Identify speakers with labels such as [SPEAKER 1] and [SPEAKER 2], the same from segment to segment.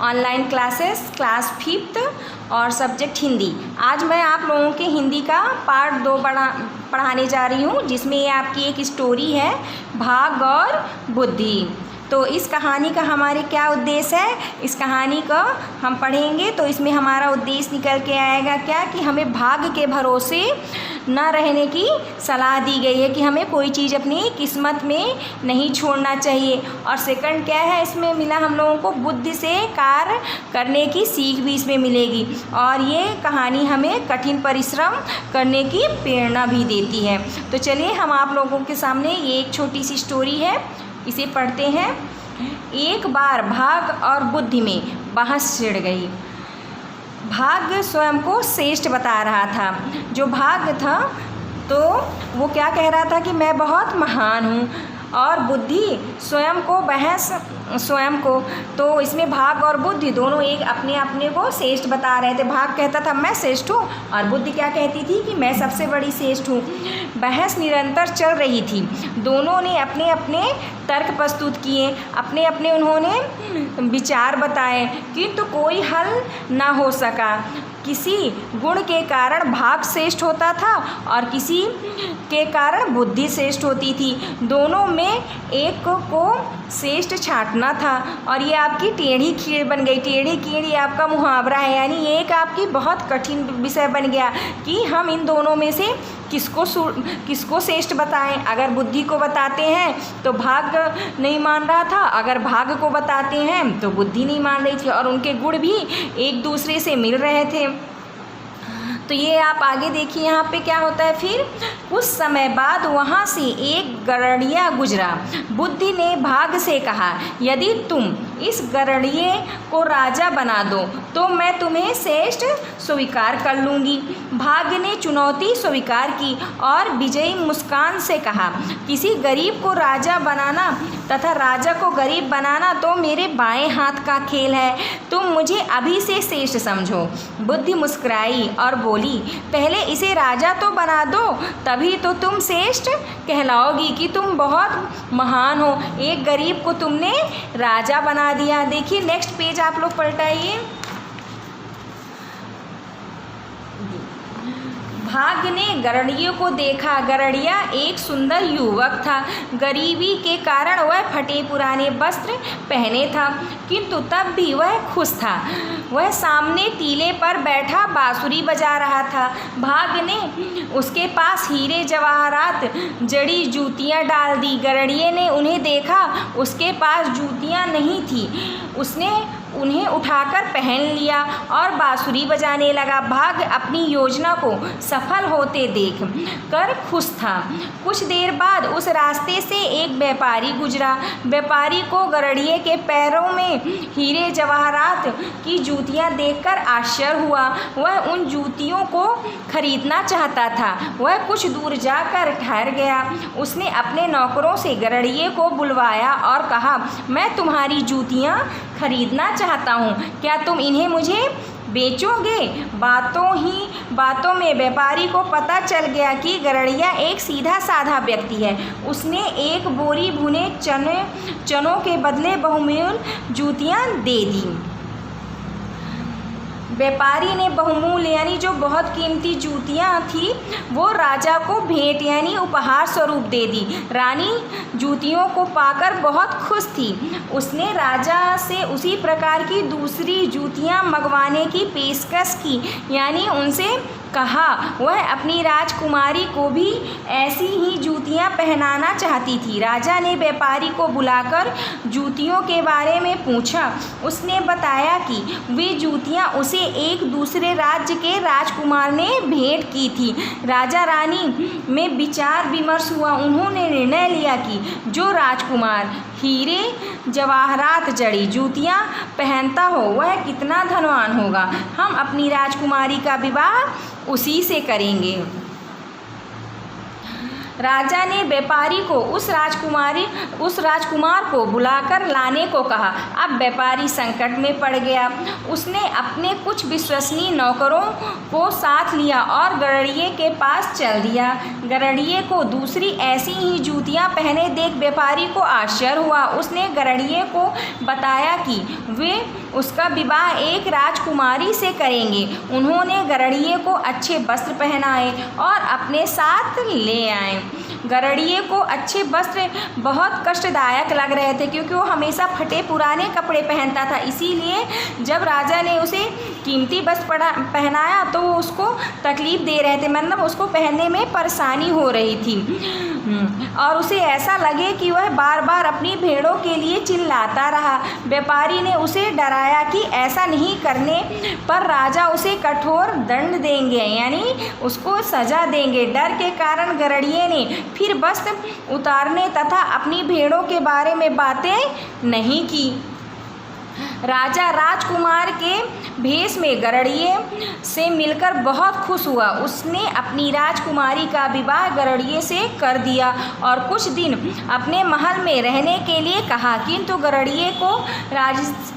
[SPEAKER 1] Online classes class 5th और subject Hindi. आज मैं आप लोगों के हिंदी का पार्ट 2 पढ़ाने जा रही हूँ, जिसमें ये आपकी एक स्टोरी है, भाग और बुद्धि। तो इस कहानी का हमारे क्या उद्देश्य है, इस कहानी का हम पढ़ेंगे तो इसमें हमारा उद्देश्य निकल के आएगा क्या कि हमें भाग्य के भरोसे न रहने की सलाह दी गई है कि हमें कोई चीज़ अपनी किस्मत में नहीं छोड़ना चाहिए। और सेकंड क्या है, इसमें मिला हम लोगों को बुद्धि से कार्य करने की सीख भी इसमें मिलेगी। और ये कहानी हमें कठिन परिश्रम करने की प्रेरणा भी देती है। तो चलिए हम आप लोगों के सामने ये एक छोटी सी स्टोरी है, इसे पढ़ते हैं। एक बार भाग और बुद्धि में बहस छिड़ गई। भाग स्वयं को श्रेष्ठ बता रहा था। जो भाग था तो वो क्या कह रहा था कि मैं बहुत महान हूँ, और बुद्धि स्वयं को तो इसमें भाग और बुद्धि दोनों एक अपने अपने को श्रेष्ठ बता रहे थे। भाग कहता था मैं श्रेष्ठ हूँ, और बुद्धि क्या कहती थी कि मैं सबसे बड़ी श्रेष्ठ हूँ। बहस निरंतर चल रही थी। दोनों ने अपने अपने तर्क प्रस्तुत किए, अपने अपने उन्होंने विचार बताए, किंतु कोई हल ना हो सका। किसी गुण के कारण भाग श्रेष्ठ होता था और किसी के कारण बुद्धि श्रेष्ठ होती थी। दोनों में एक को श्रेष्ठ छांटना था। और ये आपकी टेढ़ी खीर बन गई। टेढ़ी खीर ये आपका मुहावरा है, यानी एक आपकी बहुत कठिन विषय बन गया कि हम इन दोनों में से किसको श्रेष्ठ बताएं। अगर बुद्धि को बताते हैं तो भाग नहीं मान रहा था, अगर भाग को बताते हैं तो बुद्धि नहीं मान रही थी, और उनके गुण भी एक दूसरे से मिल रहे थे। तो ये आप आगे देखिए यहाँ पे क्या होता है। फिर कुछ समय बाद वहाँ से एक गरड़िया गुजरा। बुद्धि ने भाग से कहा, यदि तुम इस गरड़िए को राजा बना दो तो मैं तुम्हें श्रेष्ठ स्वीकार कर लूँगी। भाग ने चुनौती स्वीकार की और विजयी मुस्कान से कहा, किसी गरीब को राजा बनाना तथा राजा को गरीब बनाना तो मेरे बाएं हाथ का खेल है। तुम मुझे अभी से श्रेष्ठ समझो। बुद्धि मुस्कुराई और बोली, पहले इसे राजा तो बना दो, तभी तो तुम श्रेष्ठ कहलाओगी कि तुम बहुत महान हो। एक गरीब को तुमने राजा बना दिया। देखिए नेक्स्ट पेज आप लोग पलटाइए। भाग ने गरड़ियों को देखा। गरड़िया एक सुंदर युवक था। गरीबी के कारण वह फटे पुराने वस्त्र पहने था, किंतु तब भी वह खुश था। वह सामने टीले पर बैठा बांसुरी बजा रहा था। भाग ने उसके पास हीरे जवाहरात जड़ी जूतियाँ डाल दी। गरड़िए ने उन्हें देखा, उसके पास जूतियाँ नहीं थी। उसने उन्हें उठाकर पहन लिया और बांसुरी बजाने लगा। भाग अपनी योजना को सफल होते देख कर खुश था। कुछ देर बाद उस रास्ते से एक व्यापारी गुजरा। व्यापारी को गरड़िए के पैरों में हीरे जवाहरात की जूतियां देखकर आश्चर्य हुआ। वह उन जूतियों को खरीदना चाहता था। वह कुछ दूर जाकर ठहर गया। उसने अपने नौकरों से गरड़िए को बुलवाया और कहा, मैं तुम्हारी जूतियां खरीदना चाहता हूँ, क्या तुम इन्हें मुझे बेचोगे? बातों में व्यापारी को पता चल गया कि गरड़िया एक सीधा साधा व्यक्ति है। उसने एक बोरी भुने चनों के बदले बहुमूल्य जूतियाँ दे दी। व्यापारी ने बहुमूल्य यानी जो बहुत कीमती जूतियाँ थी वो राजा को भेंट यानी उपहार स्वरूप दे दी। रानी जूतियों को पाकर बहुत खुश थी। उसने राजा से उसी प्रकार की दूसरी जूतियाँ मंगवाने की पेशकश की, यानी उनसे कहा वह अपनी राजकुमारी को भी ऐसी ही जूतियां पहनाना चाहती थी। राजा ने व्यापारी को बुलाकर जूतियों के बारे में पूछा। उसने बताया कि वे जूतियां उसे एक दूसरे राज्य के राजकुमार ने भेंट की थी। राजा रानी में विचार विमर्श हुआ। उन्होंने निर्णय लिया कि जो राजकुमार हीरे जवाहरात जड़ी जूतियाँ पहनता हो वह कितना धनवान होगा। हम अपनी राजकुमारी का विवाह उसी से करेंगे। राजा ने व्यापारी को उस राजकुमार को बुलाकर लाने को कहा। अब व्यापारी संकट में पड़ गया। उसने अपने कुछ विश्वसनीय नौकरों को साथ लिया और गरड़िए के पास चल दिया। गरड़िए को दूसरी ऐसी ही जूतियां पहने देख व्यापारी को आश्चर्य हुआ। उसने गरड़िए को बताया कि वे उसका विवाह एक राजकुमारी से करेंगे। उन्होंने गरड़िए को अच्छे वस्त्र पहनाए और अपने साथ ले आए। गरड़िए को अच्छे वस्त्र बहुत कष्टदायक लग रहे थे, क्योंकि वो हमेशा फटे पुराने कपड़े पहनता था। इसीलिए जब राजा ने उसे कीमती वस्त्र पहनाया तो वो उसको तकलीफ़ दे रहे थे, मतलब उसको पहनने में परेशानी हो रही थी और उसे ऐसा लगे कि वह बार बार अपनी भेड़ों के लिए चिल्लाता रहा। व्यापारी ने उसे डराया कि ऐसा नहीं करने पर राजा उसे कठोर दंड देंगे, यानी उसको सज़ा देंगे। डर के कारण गरड़िए ने फिर वस्त्र उतारने तथा अपनी भेड़ों के बारे में बातें नहीं की। राजा राजकुमार के भेष में गरड़िए से मिलकर बहुत खुश हुआ। उसने अपनी राजकुमारी का विवाह गरड़िए से कर दिया और कुछ दिन अपने महल में रहने के लिए कहा, किंतु गरड़िए को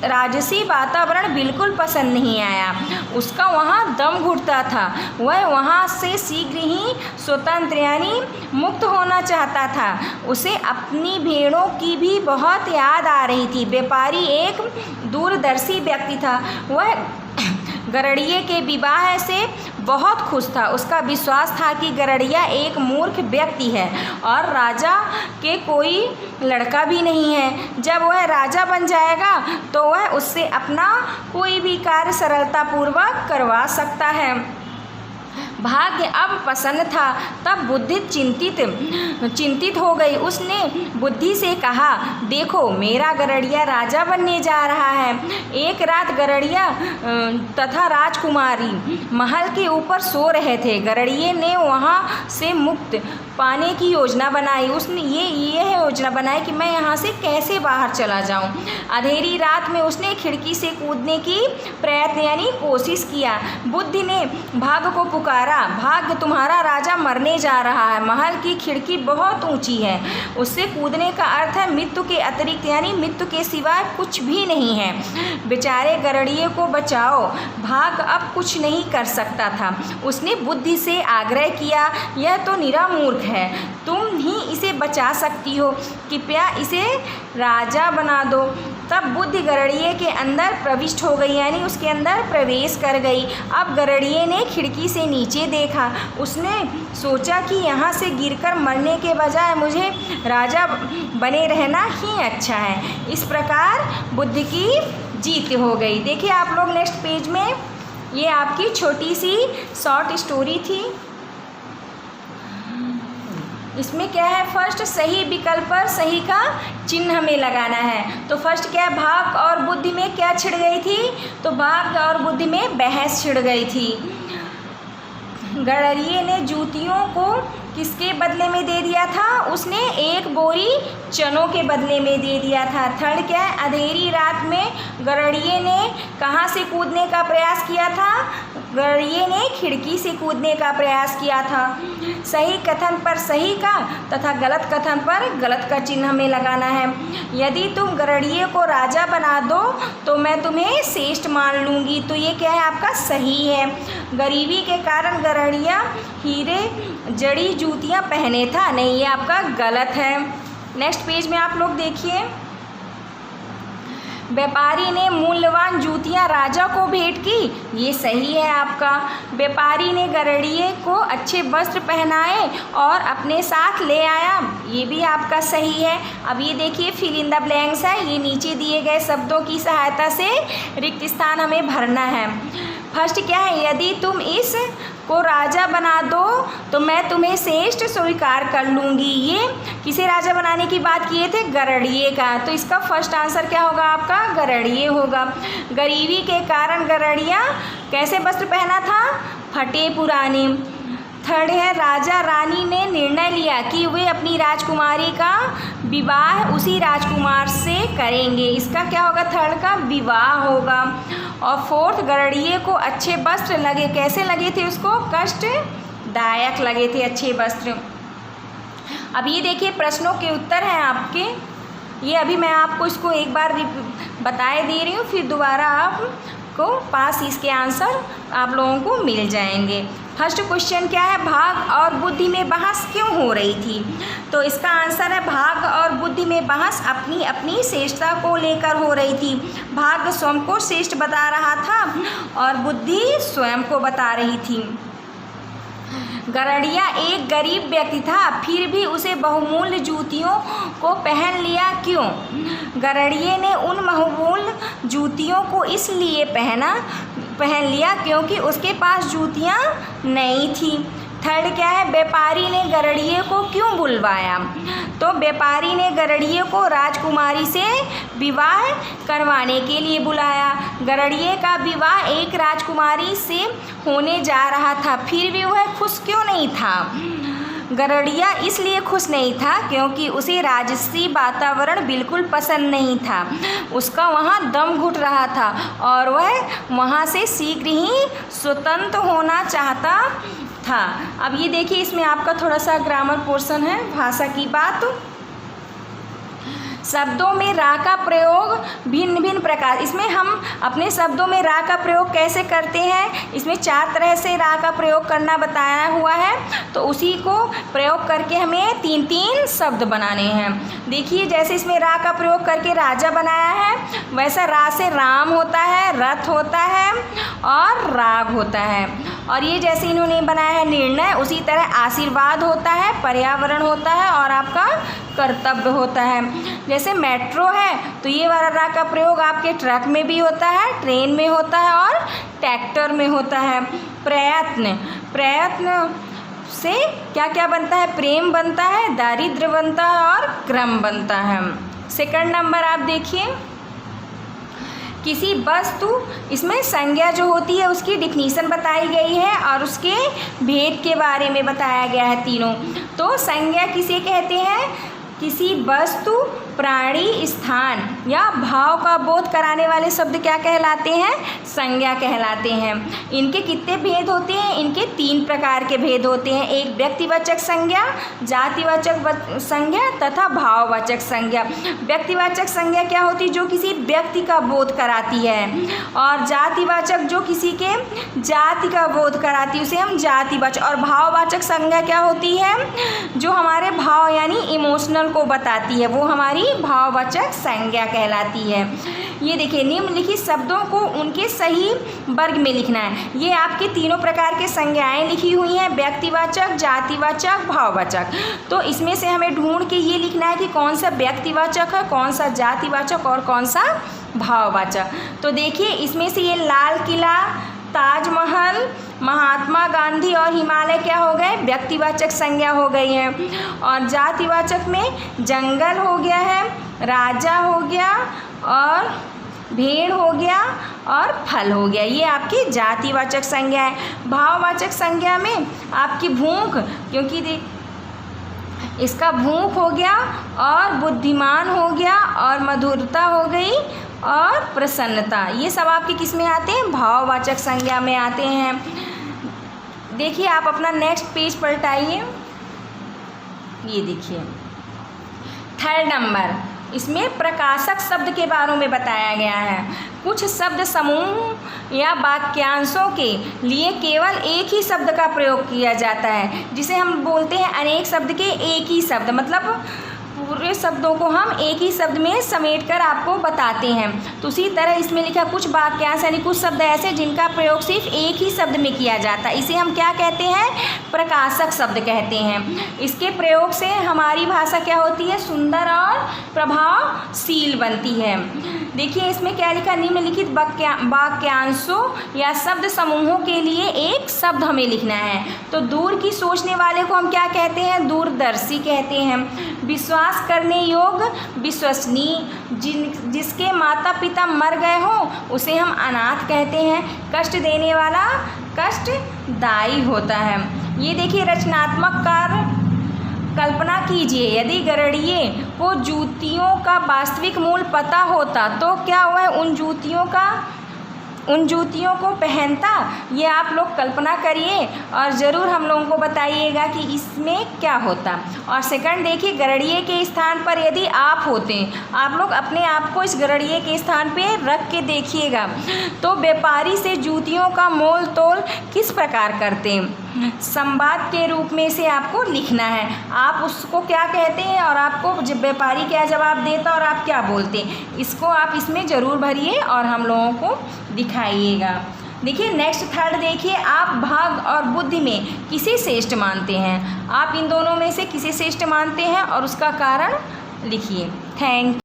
[SPEAKER 1] राजसी वातावरण बिल्कुल पसंद नहीं आया। उसका वहाँ दम घुटता था। वह वहाँ से शीघ्र ही स्वतंत्र यानी मुक्त होना चाहता था। उसे अपनी भेड़ों की भी बहुत याद आ रही थी। व्यापारी एक दूरदर्शी व्यक्ति था। वह गरड़िए के विवाह से बहुत खुश था। उसका विश्वास था कि गरड़िया एक मूर्ख व्यक्ति है और राजा के कोई लड़का भी नहीं है। जब वह राजा बन जाएगा तो वह उससे अपना कोई भी कार्य सरलतापूर्वक करवा सकता है। भाग्य अब प्रसन्न था। तब बुद्धि चिंतित हो गई। उसने बुद्धि से कहा, देखो मेरा गरड़िया राजा बनने जा रहा है। एक रात गरड़िया तथा राजकुमारी महल के ऊपर सो रहे थे। गरड़िए ने वहाँ से मुक्त पाने की योजना बनाई। उसने ये योजना बनाई कि मैं यहाँ से कैसे बाहर चला जाऊँ। अंधेरी रात में उसने खिड़की से कूदने की प्रयत्न यानी कोशिश किया। बुद्धि ने भाग्य को पुकारा, भाग्य तुम्हारा राजा मरने जा रहा है। महल की खिड़की बहुत ऊंची है। उससे कूदने का अर्थ है मृत्यु के अतिरिक्त यानी मृत्यु के सिवाय कुछ भी नहीं है। बेचारे गरड़िए को बचाओ। भाग्य अब कुछ नहीं कर सकता था। उसने बुद्धि से आग्रह किया, यह तो निरा मूर्ख है, तुम ही इसे बचा सकती हो, कृपया इसे राजा बना दो। तब बुद्धि गरड़िए के अंदर प्रविष्ट हो गई यानी उसके अंदर प्रवेश कर गई। अब गरड़िए ने खिड़की से नीचे देखा। उसने सोचा कि यहाँ से गिरकर मरने के बजाय मुझे राजा बने रहना ही अच्छा है। इस प्रकार बुद्धि की जीत हो गई। देखिए आप लोग नेक्स्ट पेज में, ये आपकी छोटी सी शॉर्ट स्टोरी थी। इसमें क्या है, फर्स्ट सही विकल्प पर सही का चिन्ह हमें लगाना है। तो फर्स्ट क्या है, भाग और बुद्धि में क्या छिड़ गई थी, तो भाग और बुद्धि में बहस छिड़ गई थी। गरड़िए ने जूतियों को किसके बदले में दे दिया था, उसने एक बोरी चनों के बदले में दे दिया था। थर्ड क्या है, अंधेरी रात में गरड़िए ने कहाँ से कूदने का प्रयास किया था, गरड़िए ने खिड़की से कूदने का प्रयास किया था। सही कथन पर सही का तथा गलत कथन पर गलत का चिन्ह हमें लगाना है। यदि तुम गरड़िए को राजा बना दो तो मैं तुम्हें श्रेष्ठ मान लूँगी, तो ये क्या है आपका सही है। गरीबी के कारण गरड़िया हीरे जड़ी जूतियाँ पहने था, नहीं ये आपका गलत है। नेक्स्ट पेज में आप लोग देखिए, व्यापारी ने मूल्यवान जूतियां राजा को भेंट की, ये सही है आपका। व्यापारी ने गरड़िए को अच्छे वस्त्र पहनाए और अपने साथ ले आया, ये भी आपका सही है। अब ये देखिए फिल इन द ब्लैंक्स है, ये नीचे दिए गए शब्दों की सहायता से रिक्त स्थान हमें भरना है। फर्स्ट क्या है, यदि तुम इस को राजा बना दो तो मैं तुम्हें श्रेष्ठ स्वीकार कर लूँगी। ये किसे राजा बनाने की बात किए थे, गरड़िए का, तो इसका फर्स्ट आंसर क्या होगा आपका, गरड़िए होगा। गरीबी के कारण गरड़िया कैसे वस्त्र पहना था, फटे पुराने। थर्ड है, राजा रानी ने निर्णय लिया कि वे अपनी राजकुमारी का विवाह उसी राजकुमार से करेंगे, इसका क्या होगा, थर्ड का विवाह होगा। और फोर्थ, गरड़िए को अच्छे वस्त्र लगे, कैसे लगे थे उसको, कष्टदायक लगे थे अच्छे वस्त्र। अब ये देखिए प्रश्नों के उत्तर हैं आपके, ये अभी मैं आपको इसको एक बार बताए दे रही हूँ, फिर दोबारा आपको पास इसके आंसर आप लोगों को मिल जाएंगे। फर्स्ट क्वेश्चन क्या है, भाग और बुद्धि में बहस क्यों हो रही थी? तो इसका आंसर है भाग और बुद्धि में बहस अपनी अपनी श्रेष्ठता को लेकर हो रही थी। भाग स्वयं को श्रेष्ठ बता रहा था और बुद्धि स्वयं को बता रही थी। गरड़िया एक गरीब व्यक्ति था, फिर भी उसे बहुमूल्य जूतियों को पहन लिया क्यों? गरड़िए ने उन बहुमूल्य जूतियों को इसलिए पहन लिया क्योंकि उसके पास जूतियाँ नहीं थी। थर्ड क्या है, व्यापारी ने गरड़िए को क्यों बुलवाया? तो व्यापारी ने गरड़िए को राजकुमारी से विवाह करवाने के लिए बुलाया। गरड़िए का विवाह एक राजकुमारी से होने जा रहा था, फिर भी वह खुश क्यों नहीं था? गरड़िया इसलिए खुश नहीं था क्योंकि उसे राजसी वातावरण बिल्कुल पसंद नहीं था। उसका वहाँ दम घुट रहा था और वह वहाँ से शीघ्र ही स्वतंत्र होना चाहता था। अब ये देखिए इसमें आपका थोड़ा सा ग्रामर पोर्शन है, भाषा की बात। शब्दों में रा का प्रयोग भिन्न भिन्न प्रकार, इसमें हम अपने शब्दों में रा का प्रयोग कैसे करते हैं, इसमें 4 तरह से रा का प्रयोग करना बताया हुआ है, तो उसी को प्रयोग करके हमें 3-3 शब्द बनाने हैं। देखिए जैसे इसमें रा का प्रयोग करके राजा बनाया है, वैसा रा से राम होता है, रथ होता है और राग होता है। और ये जैसे इन्होंने बनाया है निर्णय, उसी तरह आशीर्वाद होता है, पर्यावरण होता है और आपका कर्तव्य होता है। जैसे मेट्रो है तो ये वाला रा का प्रयोग आपके ट्रक में भी होता है, ट्रेन में होता है और ट्रैक्टर में होता है। प्रयत्न से क्या क्या बनता है, प्रेम बनता है, दारिद्र्य बनता है और क्रम बनता है। सेकंड नंबर आप देखिए, किसी वस्तु, इसमें संज्ञा जो होती है उसकी डिफिनीशन बताई गई है और उसके भेद के बारे में बताया गया है तीनों। तो संज्ञा किसे कहते हैं, किसी वस्तु, प्राणी, स्थान या भाव का बोध कराने वाले शब्द क्या कहलाते हैं, संज्ञा कहलाते हैं। इनके कितने भेद होते हैं, इनके 3 प्रकार के भेद होते हैं, एक व्यक्तिवाचक संज्ञा, जातिवाचक संज्ञा तथा भाववाचक संज्ञा। व्यक्तिवाचक संज्ञा क्या होती है, जो किसी व्यक्ति का बोध कराती है, और जातिवाचक जो किसी के जाति का बोध कराती है उसे हम जातिवाचक, और भाववाचक संज्ञा क्या होती है, जो हमारे भाव यानी इमोशनल को बताती है, वो हमारी भाववाचक संज्ञा कहलाती है। ये देखिए निम्नलिखित शब्दों को उनके सही वर्ग में लिखना है। ये आपकी तीनों प्रकार के संज्ञाएं लिखी हुई हैं, व्यक्तिवाचक, जातिवाचक, भाववाचक। तो इसमें से हमें ढूंढ के ये लिखना है कि कौन सा व्यक्तिवाचक है, कौन सा जातिवाचक और कौन सा भाववाचक। तो देखिए इसमें से ये लाल किला, ताजमहल, महात्मा गांधी और हिमालय क्या हो गए, व्यक्तिवाचक संज्ञा हो गई है। और जातिवाचक में जंगल हो गया है, राजा हो गया और भेड़ हो गया और फल हो गया, ये आपकी जातिवाचक संज्ञा है। भाववाचक संज्ञा में आपकी भूख, क्योंकि इसका भूख हो गया और बुद्धिमान हो गया और मधुरता हो गई और प्रसन्नता, ये सब आपके किस में आते हैं, भाववाचक संज्ञा में आते हैं। देखिए आप अपना नेक्स्ट पेज पलटाइए, ये देखिए थर्ड नंबर, इसमें प्रकाशक शब्द के बारे में बताया गया है। कुछ शब्द समूह या वाक्यांशों के लिए केवल एक ही शब्द का प्रयोग किया जाता है, जिसे हम बोलते हैं अनेक शब्द के एक ही शब्द, मतलब पूरे शब्दों को हम एक ही शब्द में समेटकर आपको बताते हैं। तो उसी तरह इसमें लिखा कुछ वाक्यांश यानी कुछ शब्द ऐसे जिनका प्रयोग सिर्फ एक ही शब्द में किया जाता है, इसे हम क्या कहते हैं, प्रकाशक शब्द कहते हैं। इसके प्रयोग से हमारी भाषा क्या होती है, सुंदर और प्रभावशील बनती है। देखिए इसमें क्या लिखा, निम्नलिखित वाक्यांशों या शब्द समूहों के लिए एक शब्द हमें लिखना है। तो दूर की सोचने वाले को हम क्या कहते हैं, दूरदर्शी कहते हैं। विश्वास करने योग्य, विश्वसनीय, जिसके माता पिता मर गए हों उसे हम अनाथ कहते हैं। कष्ट देने वाला कष्टदायी होता है। ये देखिए रचनात्मक कार्य कल्पना कीजिए, यदि गरड़िए को जूतियों का वास्तविक मूल्य पता होता तो क्या वह उन जूतियों का उन जूतियों को पहनता, ये आप लोग कल्पना करिए और ज़रूर हम लोगों को बताइएगा कि इसमें क्या होता। और सेकंड देखिए, गरड़िए के स्थान पर यदि आप होते, आप लोग अपने आप को इस गरड़िए के स्थान पे रख के देखिएगा तो व्यापारी से जूतियों का मोल तोल किस प्रकार करते। संवाद के रूप में से आपको लिखना है, आप उसको क्या कहते हैं और आपको जब व्यापारी क्या जवाब देता और आप क्या बोलते, इसको आप इसमें ज़रूर भरिए और हम लोगों को दिखाइएगा। देखिए नेक्स्ट थर्ड देखिए, आप भाग और बुद्धि में किसे श्रेष्ठ मानते हैं। आप इन दोनों में से किसे श्रेष्ठ मानते हैं और उसका कारण लिखिए। थैंक